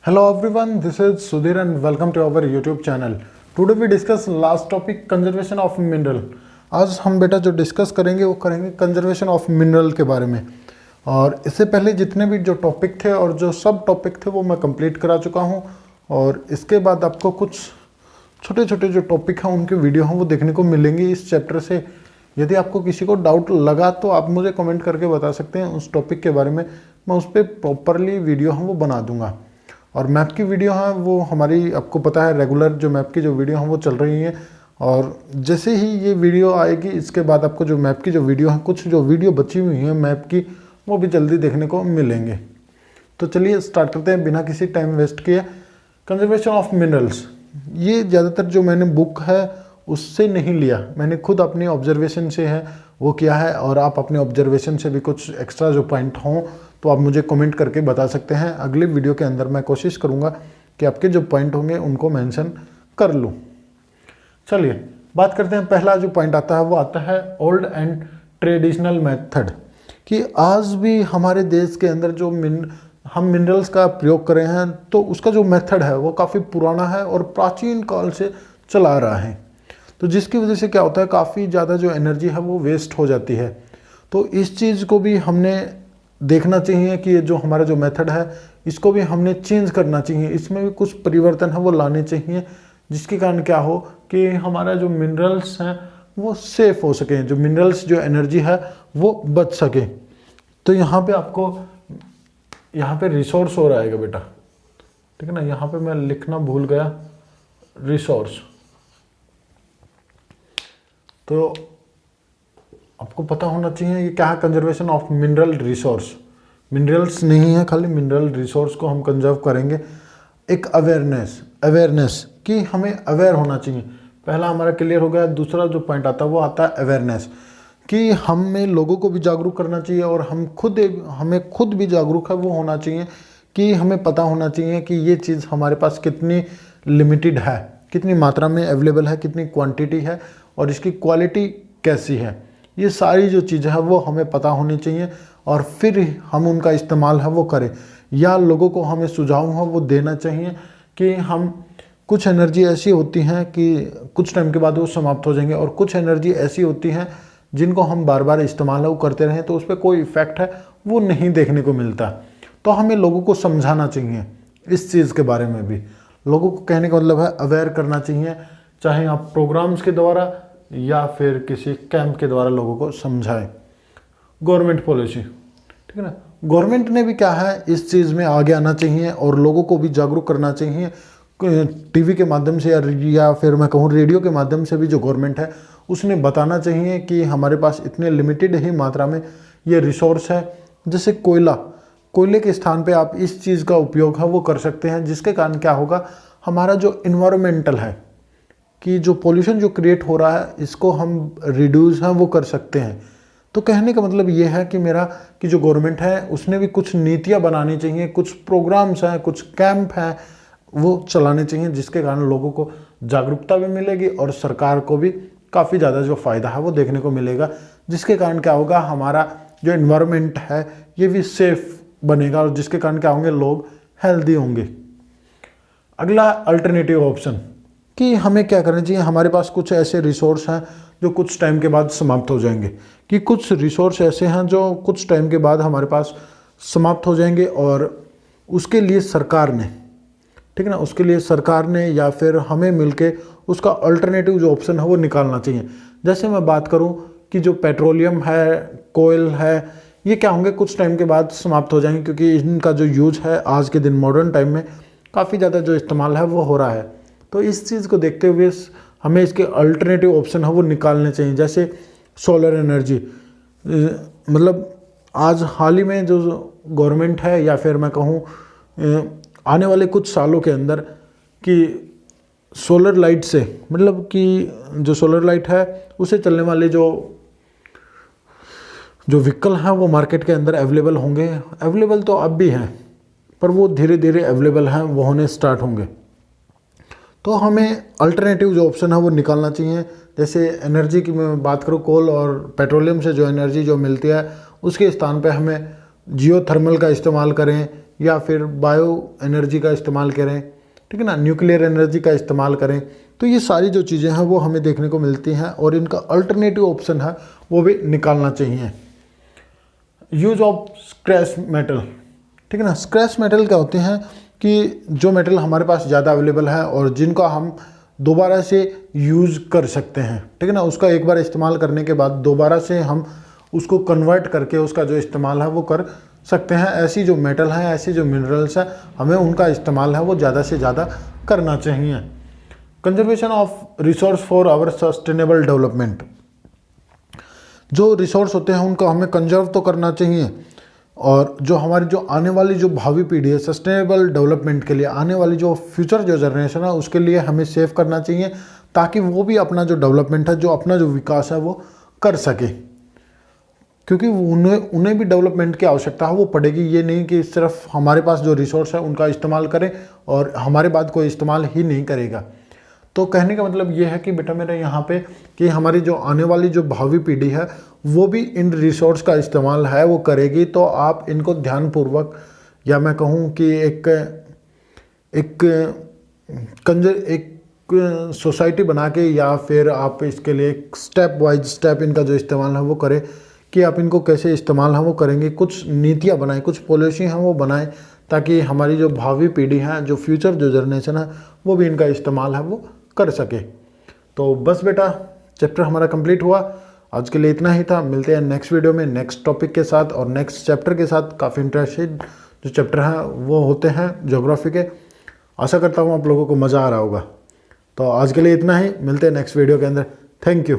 Hello everyone, this is Sudhir and welcome to our YouTube channel. Today we discuss last topic conservation of mineral. आज हम बेटा जो discuss करेंगे वो करेंगे कंजर्वेशन ऑफ मिनरल के बारे में। और इससे पहले जितने भी जो टॉपिक थे और जो सब टॉपिक थे वो मैं कंप्लीट करा चुका हूँ। और इसके बाद आपको कुछ छोटे छोटे जो टॉपिक हैं उनके वीडियो हैं वो देखने को मिलेंगे इस चैप्टर से। यदि आपको किसी को डाउट लगा तो आप मुझे कमेंट करके बता सकते हैं उस टॉपिक के बारे में, मैं उस पर प्रॉपरली वीडियो हम वो बना दूंगा। और मैप की वीडियो है वो हमारी, आपको पता है रेगुलर जो मैप की जो वीडियो हैं वो चल रही हैं। और जैसे ही ये वीडियो आएगी इसके बाद आपको जो मैप की जो वीडियो है, कुछ जो वीडियो बची हुई हैं मैप की, वो भी जल्दी देखने को मिलेंगे। तो चलिए स्टार्ट करते हैं बिना किसी टाइम वेस्ट किए। कंजर्वेशन ऑफ मिनरल्स, ये ज़्यादातर जो मैंने बुक है उससे नहीं लिया, मैंने खुद अपनी ऑब्जर्वेशन से है वो किया है। और आप अपने ऑब्जर्वेशन से भी कुछ एक्स्ट्रा जो पॉइंट हों तो आप मुझे कमेंट करके बता सकते हैं। अगले वीडियो के अंदर मैं कोशिश करूंगा कि आपके जो पॉइंट होंगे उनको मेंशन कर लूं। चलिए बात करते हैं। पहला जो पॉइंट आता है वो आता है ओल्ड एंड ट्रेडिशनल मेथड, कि आज भी हमारे देश के अंदर जो हम मिनरल्स का प्रयोग कर रहे हैं तो उसका जो मेथड है वो काफ़ी पुराना है और प्राचीन काल से चला आ रहा है। तो जिसकी वजह से क्या होता है, काफ़ी ज़्यादा जो एनर्जी है वो वेस्ट हो जाती है। तो इस चीज़ को भी हमने देखना चाहिए कि ये जो हमारा जो मेथड है इसको भी हमने चेंज करना चाहिए, इसमें भी कुछ परिवर्तन है वो लाने चाहिए, जिसके कारण क्या हो कि हमारा जो मिनरल्स हैं वो सेफ हो सके, जो मिनरल्स जो एनर्जी है वो बच सके। तो यहाँ पे आपको यहाँ पे रिसोर्स हो रहेगा बेटा, ठीक है ना। यहाँ पे मैं लिखना भूल गया रिसोर्स। तो आपको पता होना चाहिए ये क्या है, conservation of mineral resource. Minerals नहीं है खाली, मिनरल रिसोर्स को हम कंजर्व करेंगे। एक अवेयरनेस कि हमें अवेयर होना चाहिए, पहला हमारा क्लियर हो गया। दूसरा जो पॉइंट आता है वो आता है अवेयरनेस, कि हमें लोगों को भी जागरूक करना चाहिए और हमें खुद भी जागरूक है वो होना चाहिए, कि हमें पता होना चाहिए कि ये चीज़ हमारे पास कितनी लिमिटेड है, कितनी मात्रा में अवेलेबल है, कितनी क्वांटिटी है और इसकी क्वालिटी कैसी है। ये सारी जो चीज़ें हैं वो हमें पता होनी चाहिए और फिर हम उनका इस्तेमाल है वो करें। या लोगों को हमें सुझाव है वो देना चाहिए कि हम कुछ एनर्जी ऐसी होती हैं कि कुछ टाइम के बाद वो समाप्त हो जाएंगे, और कुछ एनर्जी ऐसी होती हैं जिनको हम बार बार इस्तेमाल वो करते रहें तो उस पर कोई इफ़ेक्ट है वो नहीं देखने को मिलता। तो हमें लोगों को समझाना चाहिए इस चीज़ के बारे में भी। लोगों को कहने का मतलब है अवेयर करना चाहिए, चाहे आप प्रोग्राम्स के द्वारा या फिर किसी कैंप के द्वारा लोगों को समझाएं। गवर्नमेंट पॉलिसी, ठीक है ना। गवर्नमेंट ने भी क्या है इस चीज़ में आगे आना चाहिए और लोगों को भी जागरूक करना चाहिए। टीवी के माध्यम से या फिर मैं कहूँ रेडियो के माध्यम से भी जो गवर्नमेंट है उसने बताना चाहिए कि हमारे पास इतने लिमिटेड ही मात्रा में ये रिसोर्स है। जैसे कोयले के स्थान पे आप इस चीज़ का उपयोग है वो कर सकते हैं, जिसके कारण क्या होगा, हमारा जो इन्वायरमेंटल है कि जो पोल्यूशन जो क्रिएट हो रहा है इसको हम रिड्यूस हैं वो कर सकते हैं। तो कहने का मतलब ये है कि मेरा कि जो गवर्नमेंट है उसने भी कुछ नीतियाँ बनानी चाहिए, कुछ प्रोग्राम्स हैं, कुछ कैंप हैं वो चलाने चाहिए, जिसके कारण लोगों को जागरूकता भी मिलेगी और सरकार को भी काफ़ी ज़्यादा जो फ़ायदा है वो देखने को मिलेगा, जिसके कारण क्या होगा, हमारा जो इन्वायरमेंट है ये भी सेफ बनेगा और जिसके कारण क्या होंगे, लोग हेल्दी होंगे। अगला अल्टरनेटिव ऑप्शन, कि हमें क्या करना चाहिए, हमारे पास कुछ ऐसे रिसोर्स हैं जो कुछ टाइम के बाद समाप्त हो जाएंगे, कि कुछ रिसोर्स ऐसे हैं जो कुछ टाइम के बाद हमारे पास समाप्त हो जाएंगे और उसके लिए सरकार ने, ठीक है ना, उसके लिए सरकार ने या फिर हमें मिलके उसका अल्टरनेटिव जो ऑप्शन है वो निकालना चाहिए। जैसे मैं बात करूं कि जो पेट्रोलियम है, कोयल है, ये क्या होंगे कुछ टाइम के बाद समाप्त हो जाएंगे, क्योंकि इनका जो यूज है आज के दिन मॉडर्न टाइम में काफ़ी ज़्यादा जो इस्तेमाल है वो हो रहा है। तो इस चीज़ को देखते हुए हमें इसके अल्टरनेटिव ऑप्शन है वो निकालने चाहिए। जैसे सोलर एनर्जी, मतलब आज हाल ही में जो गवर्नमेंट है या फिर मैं कहूँ आने वाले कुछ सालों के अंदर कि सोलर लाइट से, मतलब कि जो सोलर लाइट है उसे चलने वाले जो व्हीकल हैं वो मार्केट के अंदर अवेलेबल होंगे। अवेलेबल तो अब भी हैं पर वो धीरे धीरे अवेलेबल हैं, वो होने स्टार्ट होंगे। तो हमें अल्टरनेटिव जो ऑप्शन है वो निकालना चाहिए। जैसे एनर्जी की मैं बात करूँ, कोल और पेट्रोलियम से जो एनर्जी जो मिलती है उसके स्थान पे हमें जियोथर्मल का इस्तेमाल करें या फिर बायो एनर्जी का इस्तेमाल करें, ठीक है ना, न्यूक्लियर एनर्जी का इस्तेमाल करें। तो ये सारी जो चीज़ें हैं वो हमें देखने को मिलती हैं और इनका अल्टरनेटिव ऑप्शन है वो भी निकालना चाहिए। यूज ऑफ स्क्रैच मेटल, ठीक है ना। स्क्रैच मेटल क्या होते हैं कि जो मेटल हमारे पास ज़्यादा अवेलेबल है और जिनका हम दोबारा से यूज़ कर सकते हैं, ठीक है ना, उसका एक बार इस्तेमाल करने के बाद दोबारा से हम उसको कन्वर्ट करके उसका जो इस्तेमाल है वो कर सकते हैं। ऐसी जो मेटल हैं, ऐसी जो मिनरल्स हैं, हमें उनका इस्तेमाल है वो ज़्यादा से ज़्यादा करना चाहिए। Conservation of resource for our sustainable development, जो रिसोर्स होते हैं उनको हमें कंजर्व तो करना चाहिए और जो हमारी जो आने वाली जो भावी पीढ़ी है, सस्टेनेबल डेवलपमेंट के लिए आने वाली जो फ्यूचर जो जनरेशन है उसके लिए हमें सेव करना चाहिए, ताकि वो भी अपना जो डेवलपमेंट है, जो अपना जो विकास है वो कर सके। क्योंकि उन्हें भी डेवलपमेंट की आवश्यकता है वो पड़ेगी। ये नहीं कि सिर्फ हमारे पास जो रिसोर्स है उनका इस्तेमाल करें और हमारे बाद कोई इस्तेमाल ही नहीं करेगा। तो कहने का मतलब ये है कि बेटा मेरे यहाँ पे कि हमारी जो आने वाली जो भावी पीढ़ी है वो भी इन रिसोर्स का इस्तेमाल है वो करेगी। तो आप इनको ध्यानपूर्वक, या मैं कहूँ कि एक सोसाइटी बना के, या फिर आप इसके लिए एक स्टेप वाइज स्टेप इनका जो इस्तेमाल है वो करें कि आप इनको कैसे इस्तेमाल है वो करेंगे। कुछ नीतियाँ बनाएं, कुछ पॉलिसी हैं वो बनाएं, ताकि हमारी जो भावी पीढ़ी है, जो फ्यूचर जो जनरेशन है, वो भी इनका इस्तेमाल है वो कर सके। तो बस बेटा चैप्टर हमारा कंप्लीट हुआ। आज के लिए इतना ही था। मिलते हैं नेक्स्ट वीडियो में नेक्स्ट टॉपिक के साथ और नेक्स्ट चैप्टर के साथ। काफ़ी इंटरेस्टेड जो चैप्टर हैं वो होते हैं ज्योग्राफी के। आशा करता हूँ आप लोगों को मज़ा आ रहा होगा। तो आज के लिए इतना ही, मिलते हैं नेक्स्ट वीडियो के अंदर। Thank you.